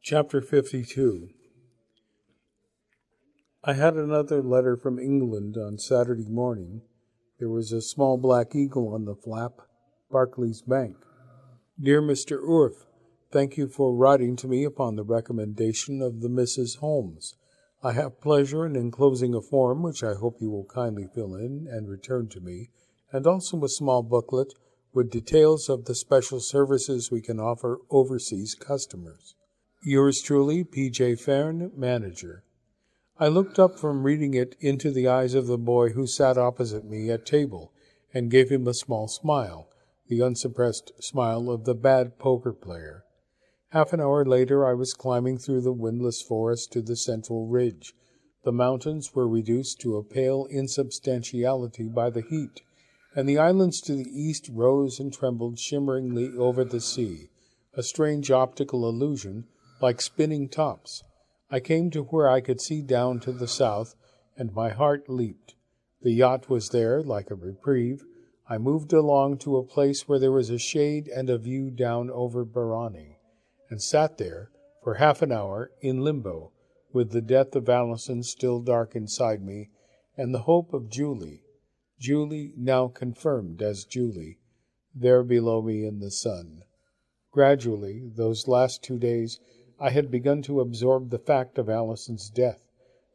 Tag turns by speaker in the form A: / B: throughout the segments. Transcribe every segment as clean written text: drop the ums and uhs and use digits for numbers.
A: Chapter 52. I had another letter from England on Saturday morning. There was a small black eagle on the flap. Barclay's Bank. Dear Mr. Urf, thank you for writing to me upon the recommendation of the Mrs. Holmes. I have pleasure in enclosing a form which I hope you will kindly fill in and return to me, and also a small booklet with details of the special services we can offer overseas customers. Yours truly, P.J. Fern, Manager. I looked up from reading it into the eyes of the boy who sat opposite me at table, and gave him a small smile, the unsuppressed smile of the bad poker player. Half an hour later I was climbing through the windless forest to the central ridge. The mountains were reduced to a pale insubstantiality by the heat, and the islands to the east rose and trembled shimmeringly over the sea, a strange optical illusion, like spinning tops. I came to where I could see down to the south, and my heart leaped. The yacht was there, like a reprieve. I moved along to a place where there was a shade and a view down over Barani, and sat there for half an hour in limbo, with the death of Allison still dark inside me, and the hope of Julie, now confirmed as Julie, there below me in the sun. Gradually, those last 2 days, I had begun to absorb the fact of Allison's death,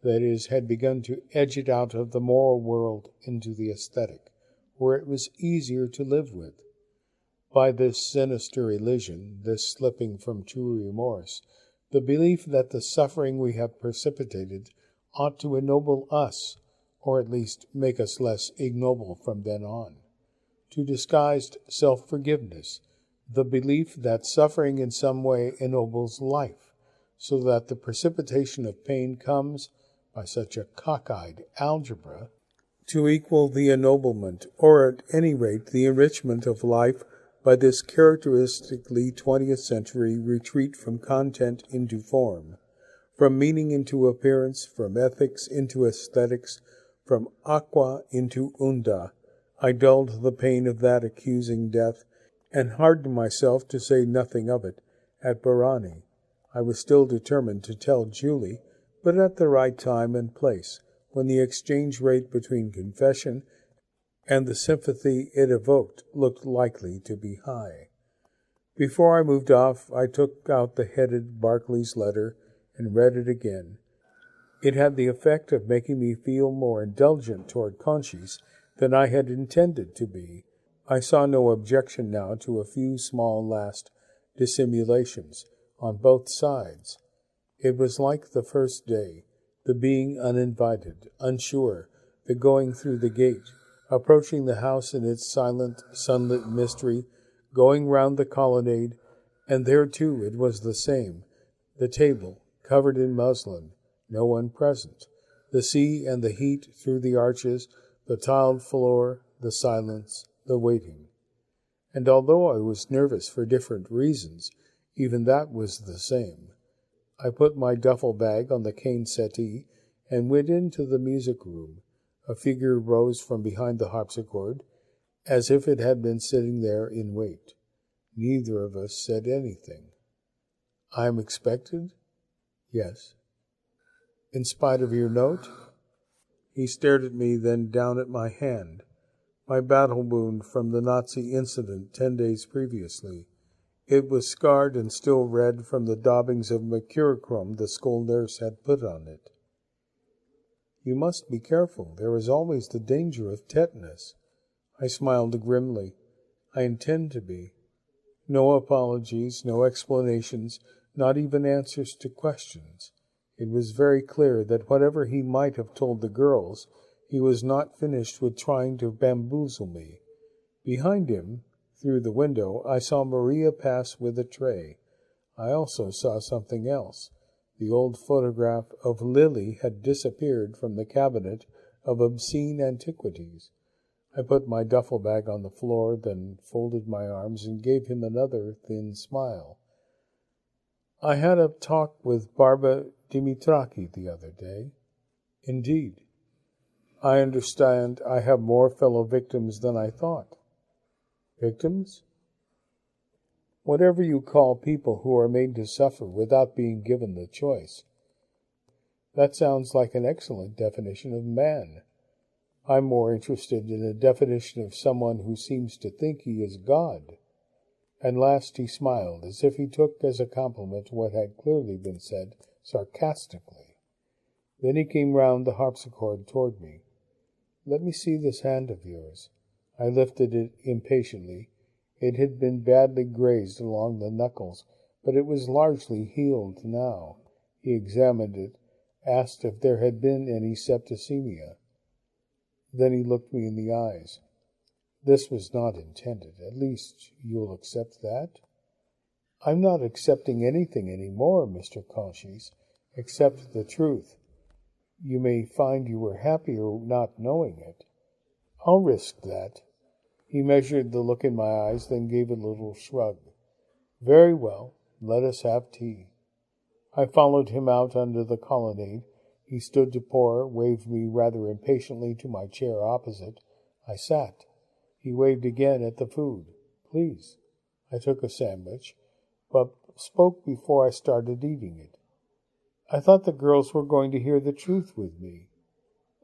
A: that is, had begun to edge it out of the moral world into the aesthetic, where it was easier to live with. By this sinister elision, this slipping from true remorse, the belief that the suffering we have precipitated ought to ennoble us, or at least make us less ignoble from then on. To disguised self-forgiveness, the belief that suffering in some way ennobles life, so that the precipitation of pain comes, by such a cockeyed algebra, to equal the ennoblement, or at any rate the enrichment of life by this characteristically 20th century retreat from content into form, from meaning into appearance, from ethics into aesthetics, from aqua into unda. I dulled the pain of that accusing death, and hardened myself to say nothing of it at Barani. I was still determined to tell Julie, but at the right time and place, when the exchange rate between confession and the sympathy it evoked looked likely to be high. Before I moved off, I took out the headed Barclay's letter and read it again. It had the effect of making me feel more indulgent toward Conchis than I had intended to be. I saw no objection now to a few small last dissimulations on both sides. It was like the first day, the being uninvited, unsure, the going through the gate, approaching the house in its silent, sunlit mystery, going round the colonnade, and there too it was the same, the table, covered in muslin, no one present, the sea and the heat through the arches, the tiled floor, the silence, the waiting. And although I was nervous for different reasons, even that was the same. I put my duffel bag on the cane settee and went into the music room. A figure rose from behind the harpsichord, as if it had been sitting there in wait. Neither of us said anything. I am expected? Yes. In spite of your note? He stared at me, then down at my hand. My battle wound from the Nazi incident 10 days previously. It was scarred and still red from the daubings of mercurochrome the school nurse had put on it. You must be careful. There is always the danger of tetanus. I smiled grimly. I intend to be. No apologies, no explanations, not even answers to questions. It was very clear that whatever he might have told the girls, he was not finished with trying to bamboozle me. Behind him, through the window, I saw Maria pass with a tray. I also saw something else. The old photograph of Lily had disappeared from the cabinet of obscene antiquities. I put my duffel bag on the floor, then folded my arms and gave him another thin smile. I had a talk with Barbara Dimitraki the other day. Indeed. I understand I have more fellow victims than I thought. Victims? Whatever you call people who are made to suffer without being given the choice. That sounds like an excellent definition of man. I'm more interested in a definition of someone who seems to think he is God. And last he smiled, as if he took as a compliment what had clearly been said sarcastically. Then he came round the harpsichord toward me. Let me see this hand of yours. I lifted it impatiently. It had been badly grazed along the knuckles, but it was largely healed now. He examined it, asked if there had been any septicemia. Then he looked me in the eyes. This was not intended. At least you'll accept that? I'm not accepting anything any more, Mr. Conchis, except the truth. You may find you were happier not knowing it. I'll risk that. He measured the look in my eyes, then gave a little shrug. Very well, let us have tea. I followed him out under the colonnade. He stood to pour, waved me rather impatiently to my chair opposite. I sat. He waved again at the food. Please. I took a sandwich, but spoke before I started eating it. I thought the girls were going to hear the truth with me.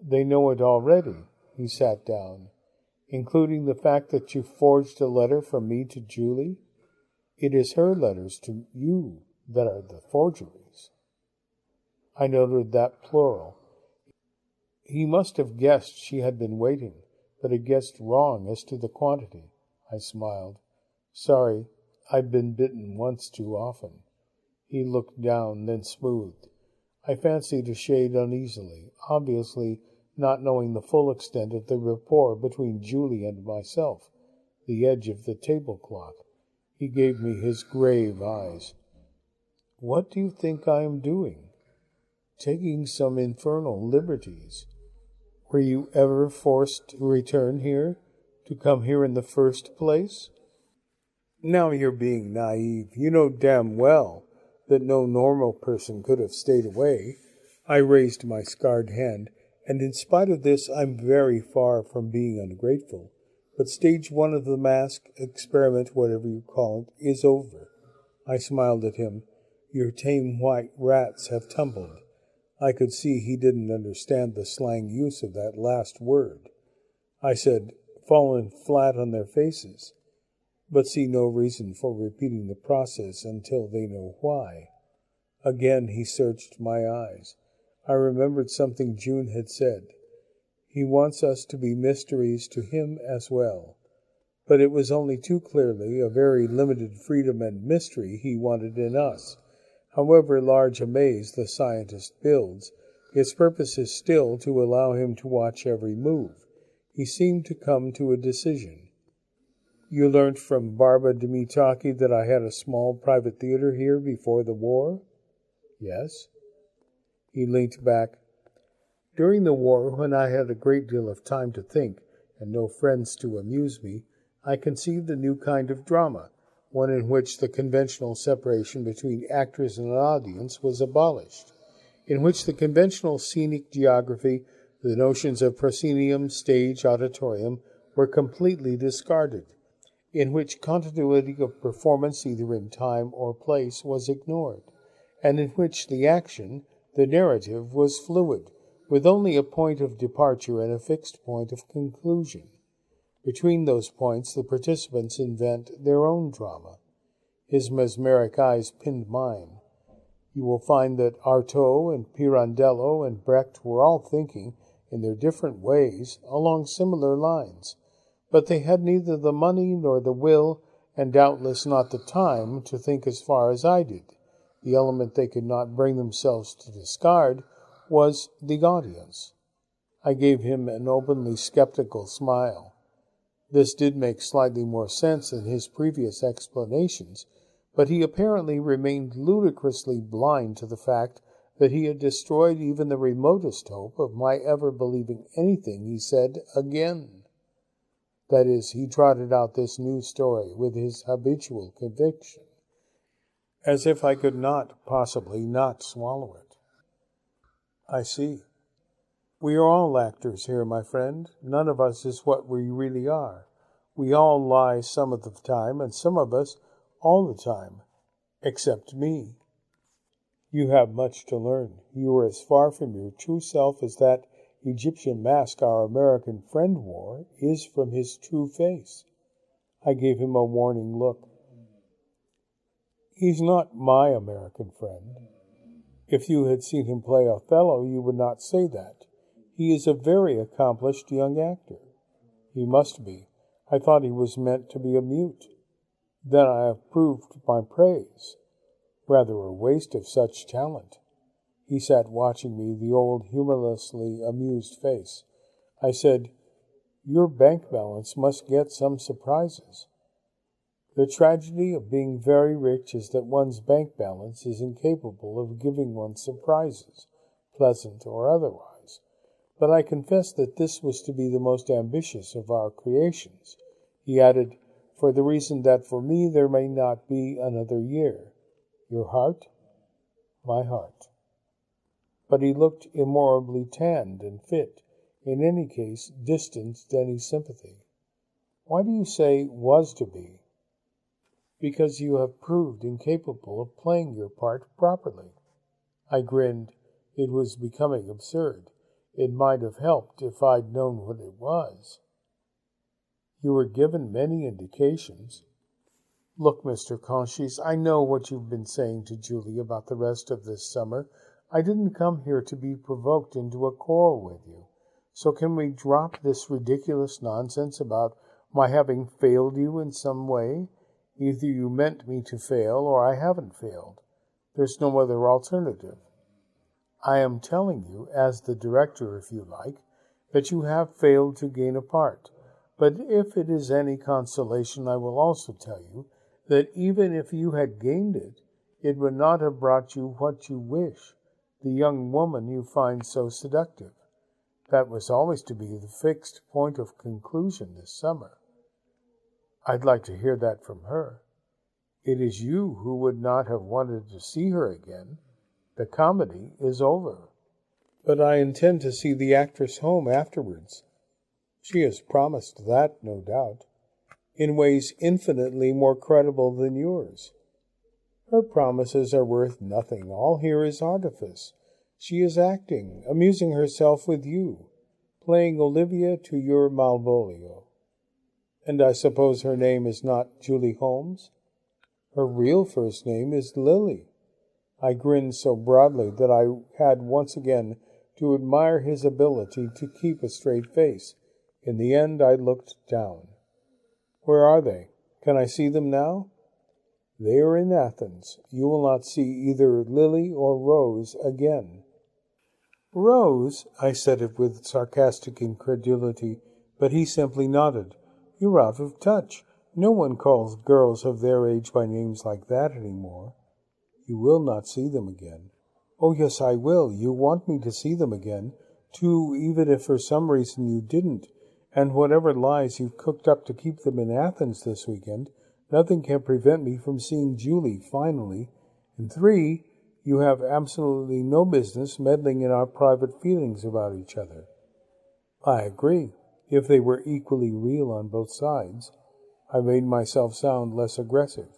A: They know it already. He sat down. Including the fact that you forged a letter from me to Julie? It is her letters to you that are the forgeries. I noted that plural. He must have guessed she had been waiting, but had guessed wrong as to the quantity. I smiled. Sorry, I've been bitten once too often. He looked down, then smoothed. I fancied a shade uneasily, obviously not knowing the full extent of the rapport between Julie and myself, the edge of the tablecloth. He gave me his grave eyes. What do you think I am doing? Taking some infernal liberties. Were you ever forced to return here? To come here in the first place? Now you're being naive. You know damn well that no normal person could have stayed away. I raised my scarred hand, and in spite of this I'm very far from being ungrateful. But stage 1 of the mask experiment, whatever you call it, is over. I smiled at him. Your tame white rats have tumbled. I could see he didn't understand the slang use of that last word. I said, fallen flat on their faces, but see no reason for repeating the process until they know why. Again he searched my eyes. I remembered something June had said. He wants us to be mysteries to him as well. But it was only too clearly a very limited freedom and mystery he wanted in us. However large a maze the scientist builds, its purpose is still to allow him to watch every move. He seemed to come to a decision. You learnt from Barba Dimitaki that I had a small private theater here before the war? Yes. He leant back. During the war, when I had a great deal of time to think and no friends to amuse me, I conceived a new kind of drama, one in which the conventional separation between actors and audience was abolished, in which the conventional scenic geography, the notions of proscenium, stage, auditorium, were completely discarded, in which continuity of performance either in time or place was ignored, and in which the action, the narrative, was fluid, with only a point of departure and a fixed point of conclusion. Between those points the participants invent their own drama. His mesmeric eyes pinned mine. You will find that Artaud and Pirandello and Brecht were all thinking, in their different ways, along similar lines, but they had neither the money nor the will, and doubtless not the time, to think as far as I did. The element they could not bring themselves to discard was the audience. I gave him an openly skeptical smile. This did make slightly more sense than his previous explanations, but he apparently remained ludicrously blind to the fact that he had destroyed even the remotest hope of my ever believing anything he said again. That is, he trotted out this new story with his habitual conviction, as if I could not possibly not swallow it. I see. We are all actors here, my friend. None of us is what we really are. We all lie some of the time, and some of us all the time, except me. You have much to learn. You are as far from your true self as that Egyptian mask our American friend wore is from his true face. I gave him a warning look. He's not my American friend. If you had seen him play Othello, you would not say that. He is a very accomplished young actor. He must be. I thought he was meant to be a mute. Then I approved my praise. Rather a waste of such talent. He sat watching me, the old humorlessly amused face. I said, "Your bank balance must get some surprises." The tragedy of being very rich is that one's bank balance is incapable of giving one surprises, pleasant or otherwise. But I confess that this was to be the most ambitious of our creations. He added, "For the reason that for me there may not be another year." Your heart? My heart. But he looked immorably tanned and fit, in any case distanced any sympathy. Why do you say "was to be"? Because you have proved incapable of playing your part properly. I grinned. It was becoming absurd. It might have helped if I'd known what it was. You were given many indications. Look, Mr. Conchis, I know what you've been saying to Julie about the rest of this summer. I didn't come here to be provoked into a quarrel with you. So can we drop this ridiculous nonsense about my having failed you in some way? Either you meant me to fail, or I haven't failed. There's no other alternative. I am telling you, as the director, if you like, that you have failed to gain a part. But if it is any consolation, I will also tell you that even if you had gained it, it would not have brought you what you wish, the young woman you find so seductive. That was always to be the fixed point of conclusion this summer. I'd like to hear that from her. It is you who would not have wanted to see her again. The comedy is over. But I intend to see the actress home afterwards. She has promised that, no doubt, in ways infinitely more credible than yours. Her promises are worth nothing. All here is artifice. She is acting, amusing herself with you, playing Olivia to your Malvolio. And I suppose her name is not Julie Holmes? Her real first name is Lily. I grinned so broadly that I had once again to admire his ability to keep a straight face. In the end, I looked down. Where are they? Can I see them now? They are in Athens. You will not see either Lily or Rose again. Rose? I said it with sarcastic incredulity, but he simply nodded. You're out of touch. No one calls girls of their age by names like that any more. You will not see them again. Oh, yes, I will. You want me to see them again, too, even if for some reason you didn't. And whatever lies you've cooked up to keep them in Athens this weekend, nothing can prevent me from seeing Julie finally. And 3, you have absolutely no business meddling in our private feelings about each other. I agree, if they were equally real on both sides. I made myself sound less aggressive.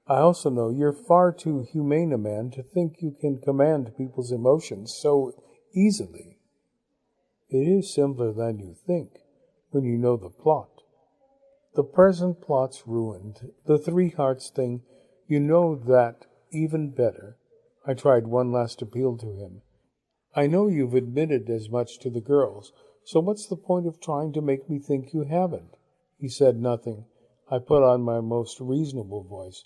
A: I also know you're far too humane a man to think you can command people's emotions so easily. It is simpler than you think, when you know the plot. The present plot's ruined. The 3 hearts thing, you know that even better. I tried one last appeal to him. I know you've admitted as much to the girls, so what's the point of trying to make me think you haven't? He said nothing. I put on my most reasonable voice.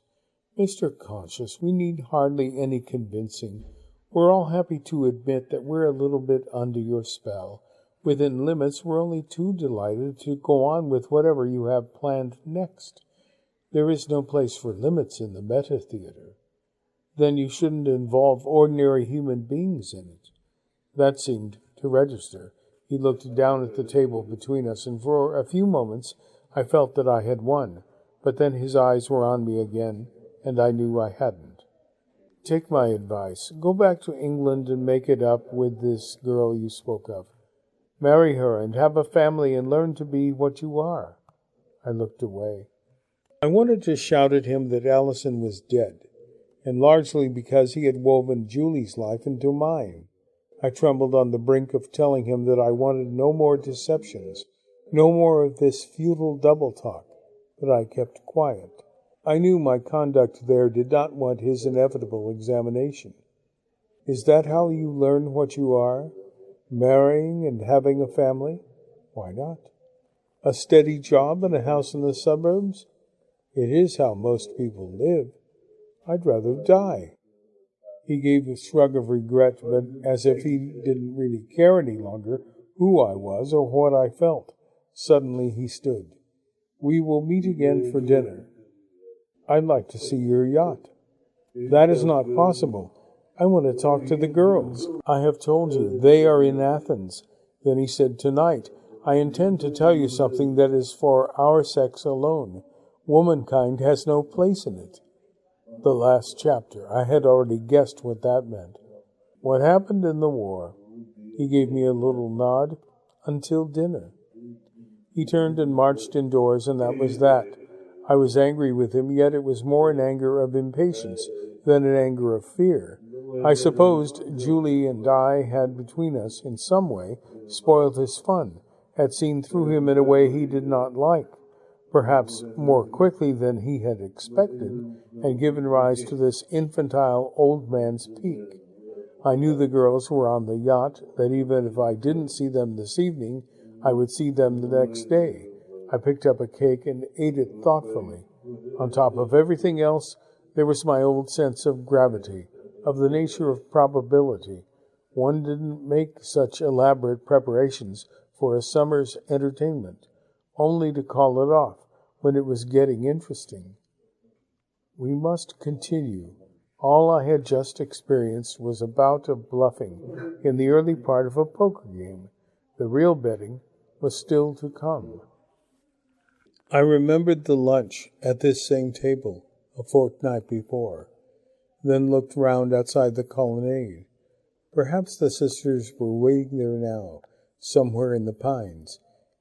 A: Mr. Conscious, we need hardly any convincing. We're all happy to admit that we're a little bit under your spell. Within limits, we're only too delighted to go on with whatever you have planned next. There is no place for limits in the meta-theater. Then you shouldn't involve ordinary human beings in it. That seemed to register. He looked down at the table between us, and for a few moments I felt that I had won. But then his eyes were on me again, and I knew I hadn't. Take my advice. Go back to England and make it up with this girl you spoke of. Marry her and have a family and learn to be what you are. I looked away. I wanted to shout at him that Allison was dead, and largely because he had woven Julie's life into mine. I trembled on the brink of telling him that I wanted no more deceptions, no more of this futile double talk, but I kept quiet. I knew my conduct there did not want his inevitable examination. Is that how you learn what you are? Marrying and having a family? Why not? A steady job and a house in the suburbs? It is how most people live. I'd rather die. He gave a shrug of regret, but as if he didn't really care any longer who I was or what I felt. Suddenly he stood. We will meet again for dinner. I'd like to see your yacht. That is not possible. I want to talk to the girls. I have told you, they are in Athens. Then he said, tonight, I intend to tell you something that is for our sex alone. Womankind has no place in it. The last chapter. I had already guessed what that meant. What happened in the war? He gave me a little nod. Until dinner. He turned and marched indoors, and that was that. I was angry with him, yet it was more an anger of impatience than an anger of fear. I supposed Julie and I had between us, in some way, spoiled his fun, had seen through him in a way he did not like, perhaps more quickly than he had expected, and given rise to this infantile old man's pique. I knew the girls were on the yacht, that even if I didn't see them this evening, I would see them the next day. I picked up a cake and ate it thoughtfully. On top of everything else, there was my old sense of gravity, of the nature of probability. One didn't make such elaborate preparations for a summer's entertainment, only to call it off when it was getting interesting. We must continue. All I had just experienced was a bout of bluffing in the early part of a poker game. The real betting was still to come. I remembered the lunch at this same table a fortnight before, then looked round outside the colonnade. Perhaps the sisters were waiting there now, somewhere in the pines.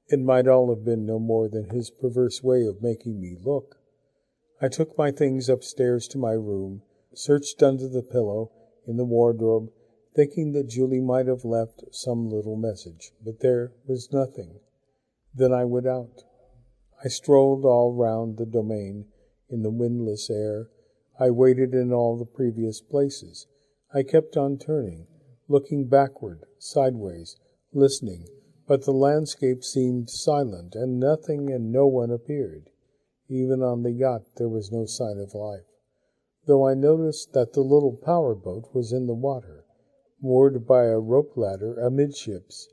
A: It might all have been no more than his perverse way of making me look. I took my things upstairs to my room, searched under the pillow, in the wardrobe, thinking that Julie might have left some little message, but there was nothing. Then I went out. I strolled all round the domain in the windless air. I waited in all the previous places. I kept on turning, looking backward, sideways, listening, but the landscape seemed silent, and nothing and no one appeared. Even on the yacht there was no sign of life, though I noticed that the little power boat was in the water, moored by a rope ladder amidships.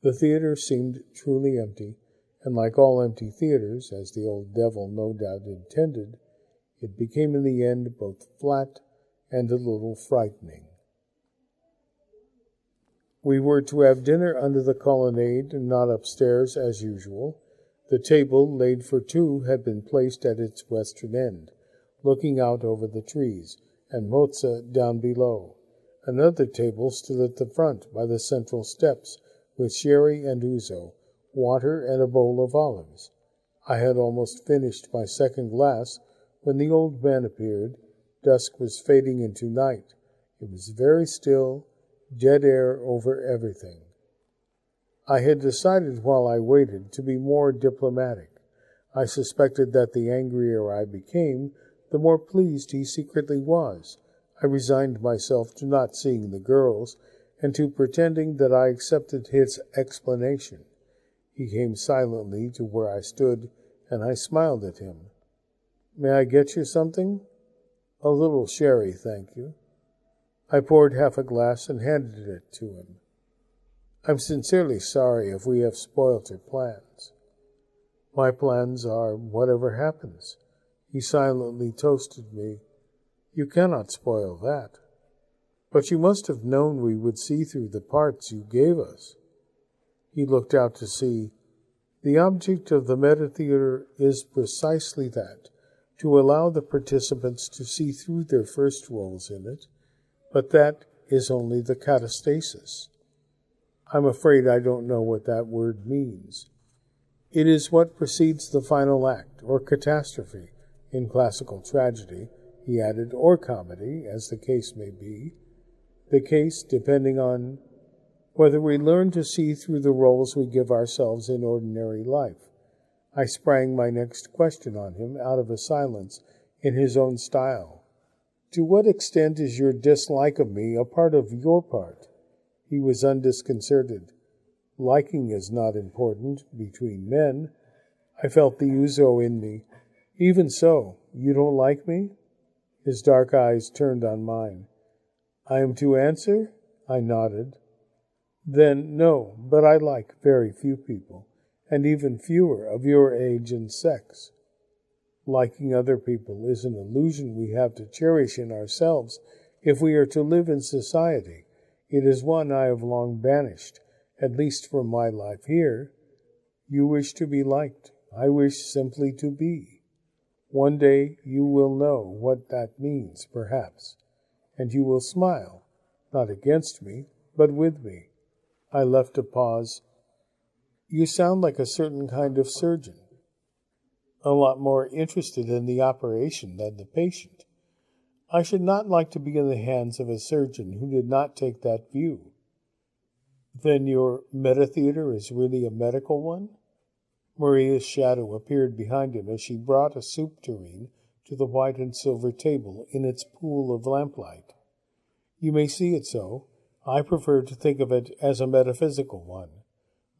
A: The theater seemed truly empty, and like all empty theaters, as the old devil no doubt intended, it became in the end both flat and a little frightening. We were to have dinner under the colonnade and not upstairs as usual. The table, laid for two, had been placed at its western end, looking out over the trees, and Mozza down below. Another table stood at the front by the central steps, with sherry and ouzo, water, and a bowl of olives. I had almost finished my second glass when the old man appeared. Dusk was fading into night. It was very still, dead air over everything. I had decided while I waited to be more diplomatic. I suspected that the angrier I became, the more pleased he secretly was. I resigned myself to not seeing the girls, and to pretending that I accepted his explanation. He came silently to where I stood, and I smiled at him. "May I get you something?" "A little sherry, thank you." I poured half a glass and handed it to him. "I'm sincerely sorry if we have spoilt your plans." "My plans are whatever happens." He silently toasted me. "You cannot spoil that." "But you must have known we would see through the parts you gave us." He looked out to sea. "The object of the meta-theater is precisely that, to allow the participants to see through their first roles in it. But that is only the catastasis." "I'm afraid I don't know what that word means." "It is what precedes the final act, or catastrophe, in classical tragedy, he added, or comedy, as the case may be. The case depending on whether we learn to see through the roles we give ourselves in ordinary life. I sprang my next question on him out of a silence in his own style. To what extent is your dislike of me a part of your part? He was undisconcerted. Liking is not important between men. I felt the ouzo in me. Even so, you don't like me? His dark eyes turned on mine. I am to answer? I nodded. Then no, but I like very few people, and even fewer of your age and sex. Liking other people is an illusion we have to cherish in ourselves if we are to live in society. It is one I have long banished, at least from my life here. You wish to be liked. I wish simply to be. One day you will know what that means, perhaps, and you will smile, not against me, but with me. I left a pause. You sound like a certain kind of surgeon. A lot more interested in the operation than the patient. I should not like to be in the hands of a surgeon who did not take that view. Then your metatheater is really a medical one? Maria's shadow appeared behind him as she brought a soup tureen to the white and silver table in its pool of lamplight. You may see it so. I prefer to think of it as a metaphysical one.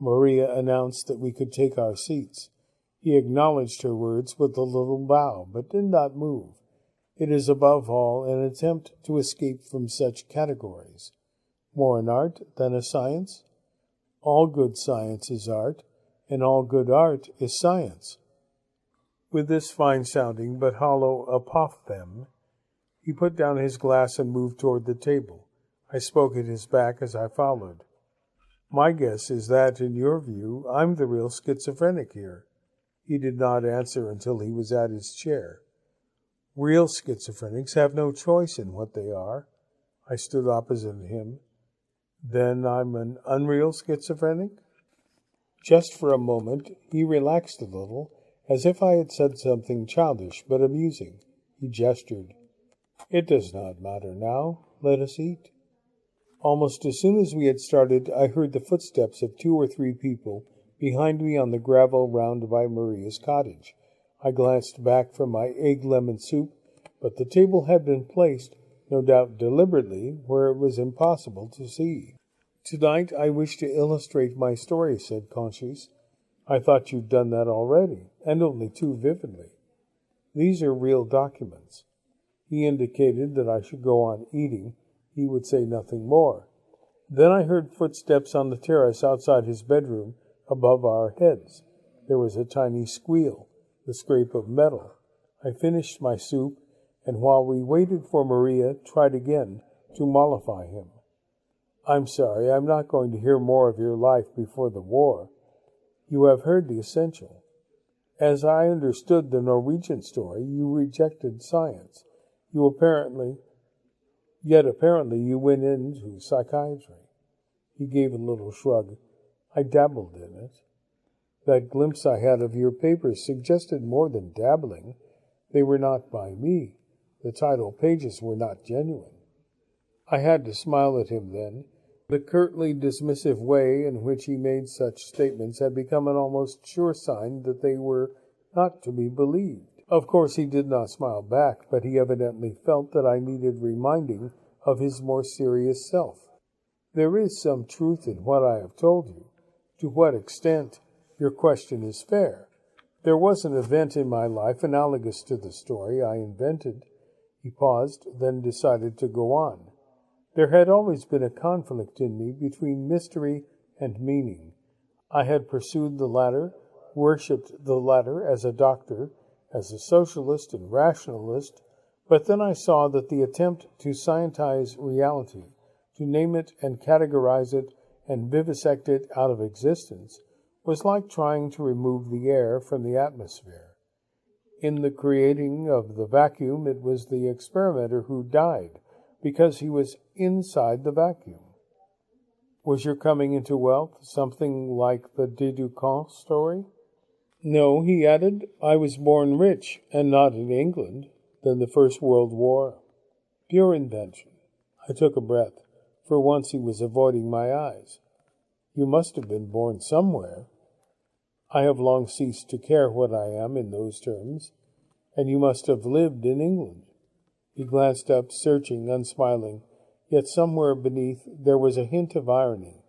A: Maria announced that we could take our seats. He acknowledged her words with a little bow, but did not move. It is above all an attempt to escape from such categories. More an art than a science? All good science is art, and all good art is science. With this fine-sounding but hollow apophthegm, he put down his glass and moved toward the table. I spoke at his back as I followed. My guess is that, in your view, I'm the real schizophrenic here. He did not answer until he was at his chair. Real schizophrenics have no choice in what they are. I stood opposite him. Then I'm an unreal schizophrenic? Just for a moment he relaxed a little, as if I had said something childish but amusing. He gestured. It does not matter now. Let us eat. Almost as soon as we had started, I heard the footsteps of 2 or 3 people behind me on the gravel round by Maria's cottage. I glanced back from my egg-lemon soup, but the table had been placed, no doubt deliberately, where it was impossible to see. Tonight I wish to illustrate my story, said Conchis. I thought you'd done that already, and only too vividly. These are real documents. He indicated that I should go on eating. He would say nothing more. Then I heard footsteps on the terrace outside his bedroom, above our heads. There was a tiny squeal, the scrape of metal. I finished my soup, and while we waited for Maria, tried again to mollify him. I'm sorry, I'm not going to hear more of your life before the war. You have heard the essential. As I understood the Norwegian story, you rejected science. Yet apparently you went into psychiatry. He gave a little shrug. I dabbled in it. That glimpse I had of your papers suggested more than dabbling. They were not by me. The title pages were not genuine. I had to smile at him then. The curtly dismissive way in which he made such statements had become an almost sure sign that they were not to be believed. Of course he did not smile back, but he evidently felt that I needed reminding of his more serious self. There is some truth in what I have told you. To what extent? Your question is fair. There was an event in my life analogous to the story I invented. He paused, then decided to go on. There had always been a conflict in me between mystery and meaning. I had pursued the latter, worshipped the latter as a doctor, as a socialist and rationalist, but then I saw that the attempt to scientize reality, to name it and categorize it and vivisect it out of existence, was like trying to remove the air from the atmosphere. In the creating of the vacuum, it was the experimenter who died, because he was inside the vacuum. Was your coming into wealth something like the Deducant story? No, he added, I was born rich, and not in England. Then the First World War. Pure invention. I took a breath. For once he was avoiding my eyes. You must have been born somewhere. I have long ceased to care what I am in those terms. And you must have lived in England. He glanced up, searching, unsmiling, yet somewhere beneath there was a hint of irony.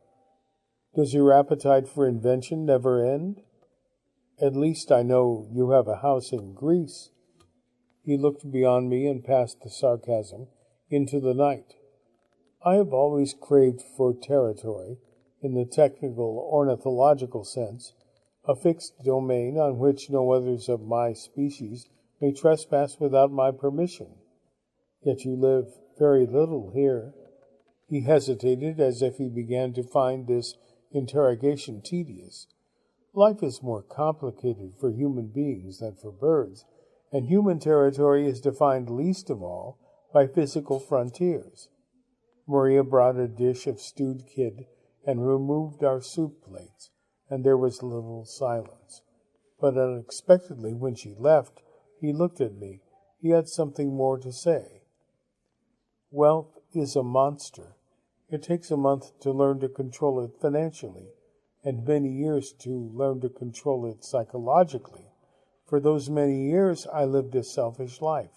A: Does your appetite for invention never end? At least I know you have a house in Greece. He looked beyond me and past the sarcasm into the night. I have always craved for territory, in the technical ornithological sense, a fixed domain on which no others of my species may trespass without my permission. Yet you live very little here. He hesitated as if he began to find this interrogation tedious. Life is more complicated for human beings than for birds, and human territory is defined least of all by physical frontiers. Maria brought a dish of stewed kid and removed our soup plates, and there was a little silence. But unexpectedly, when she left, he looked at me. He had something more to say. Wealth is a monster. It takes a month to learn to control it financially, and many years to learn to control it psychologically. For those many years, I lived a selfish life.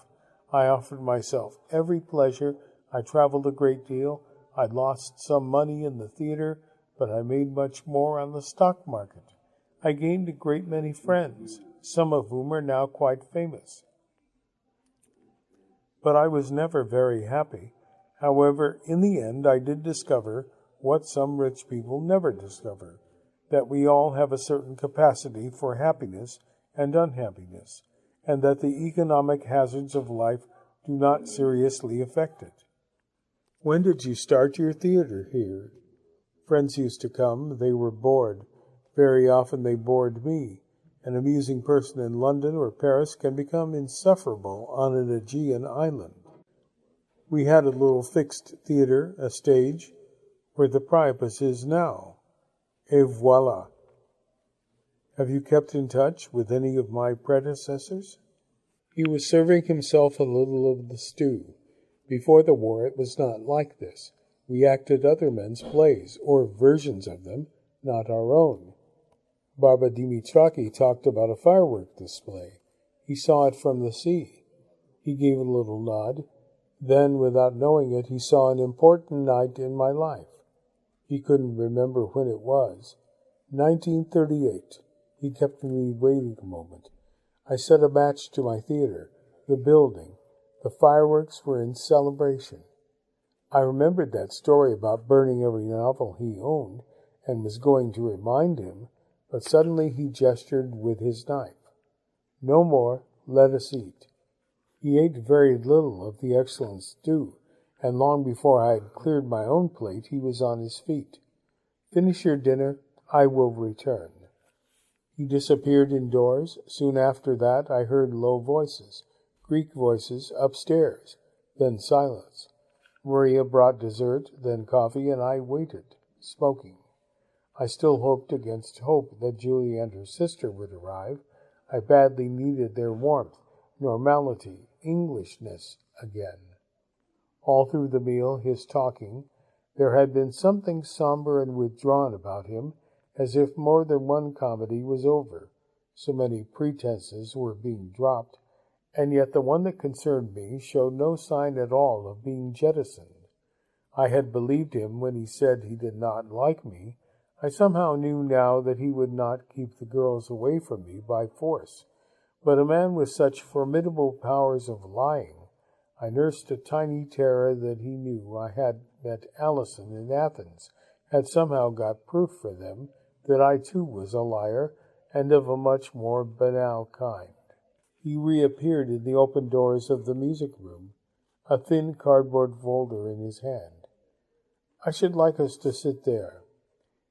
A: I offered myself every pleasure. I traveled a great deal. I lost some money in the theater, but I made much more on the stock market. I gained a great many friends, some of whom are now quite famous. But I was never very happy. However, in the end, I did discover what some rich people never discover, that we all have a certain capacity for happiness and unhappiness, and that the economic hazards of life do not seriously affect it. When did you start your theater here? Friends used to come. They were bored. Very often they bored me. An amusing person in London or Paris can become insufferable on an Aegean island. We had a little fixed theater, a stage, where the Priapus is now. Et voilà. Have you kept in touch with any of my predecessors? He was serving himself a little of the stew. Before the war it was not like this. We acted other men's plays, or versions of them, not our own. Barba Dimitraki talked about a firework display. He saw it from the sea. He gave a little nod. Then, without knowing it, he saw an important night in my life. He couldn't remember when it was. 1938. He kept me waiting a moment. I set a match to my theater, the building. The fireworks were in celebration. I remembered that story about burning every novel he owned and was going to remind him, but suddenly he gestured with his knife. No more, let us eat. He ate very little of the excellent stew, and long before I had cleared my own plate, he was on his feet. Finish your dinner, I will return. He disappeared indoors. Soon after that, I heard low voices, Greek voices, upstairs, then silence. Maria brought dessert, then coffee, and I waited, smoking. I still hoped against hope that Julie and her sister would arrive. I badly needed their warmth, normality, Englishness again. All through the meal, his talking, there had been something somber and withdrawn about him, as if more than one comedy was over. So many pretenses were being dropped, and yet the one that concerned me showed no sign at all of being jettisoned. I had believed him when he said he did not like me. I somehow knew now that he would not keep the girls away from me by force. But a man with such formidable powers of lying, I nursed a tiny terror that he knew I had met Allison in Athens, had somehow got proof for them that I too was a liar, and of a much more banal kind. He reappeared in the open doors of the music room, a thin cardboard folder in his hand. I should like us to sit there.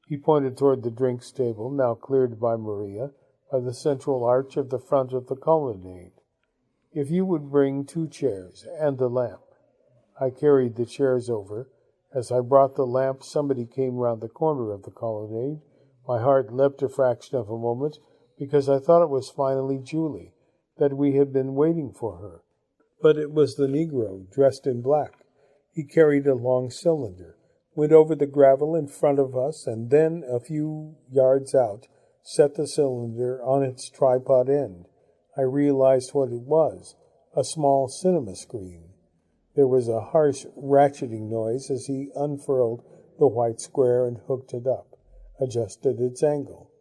A: He pointed toward the drinks table, now cleared by Maria, by the central arch of the front of the colonnade. If you would bring 2 chairs and a lamp. I carried the chairs over. As I brought the lamp, somebody came round the corner of the colonnade. My heart leapt a fraction of a moment, because I thought it was finally Julie, that we had been waiting for her. But it was the Negro, dressed in black. He carried a long cylinder, went over the gravel in front of us, and then, a few yards out, set the cylinder on its tripod end. I realized what it was, a small cinema screen. There was a harsh ratcheting noise as he unfurled the white square and hooked it up, adjusted its angle.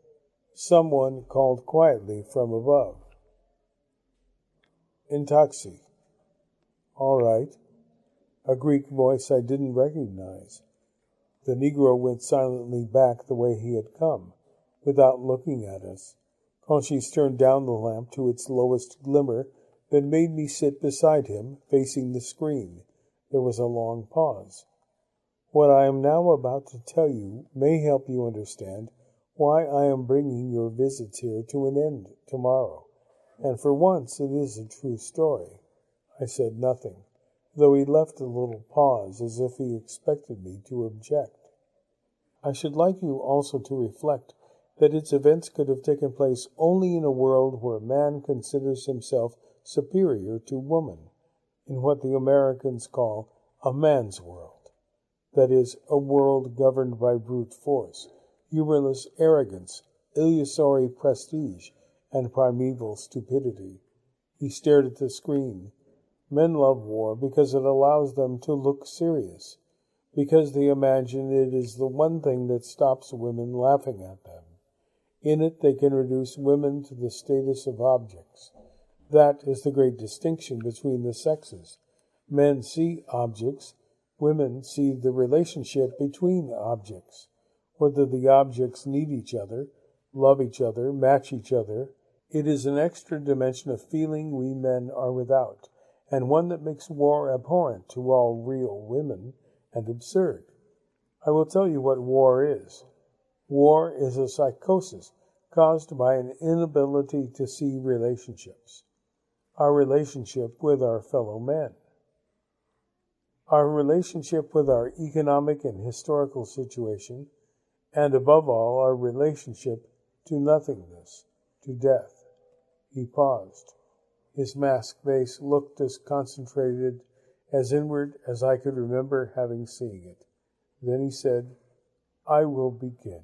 A: Someone called quietly from above. "Intoxi." "All right." A Greek voice I didn't recognize. The Negro went silently back the way he had come, without looking at us. Conchis turned down the lamp to its lowest glimmer, then made me sit beside him, facing the screen. There was a long pause. What I am now about to tell you may help you understand why I am bringing your visits here to an end tomorrow. And for once it is a true story. I said nothing, though he left a little pause as if he expected me to object. I should like you also to reflect that its events could have taken place only in a world where man considers himself superior to woman, in what the Americans call a man's world. That is, a world governed by brute force, humorless arrogance, illusory prestige, and primeval stupidity. He stared at the screen. Men love war because it allows them to look serious, because they imagine it is the one thing that stops women laughing at them. In it they can reduce women to the status of objects. That is the great distinction between the sexes. Men see objects, women see the relationship between objects. Whether the objects need each other, love each other, match each other, it is an extra dimension of feeling we men are without, and one that makes war abhorrent to all real women and absurd. I will tell you what war is. War is a psychosis caused by an inability to see relationships. Our relationship with our fellow men. Our relationship with our economic and historical situation, and above all, our relationship to nothingness, to death. He paused. His masked face looked as concentrated, as inward as I could remember having seen it. Then he said, "I will begin."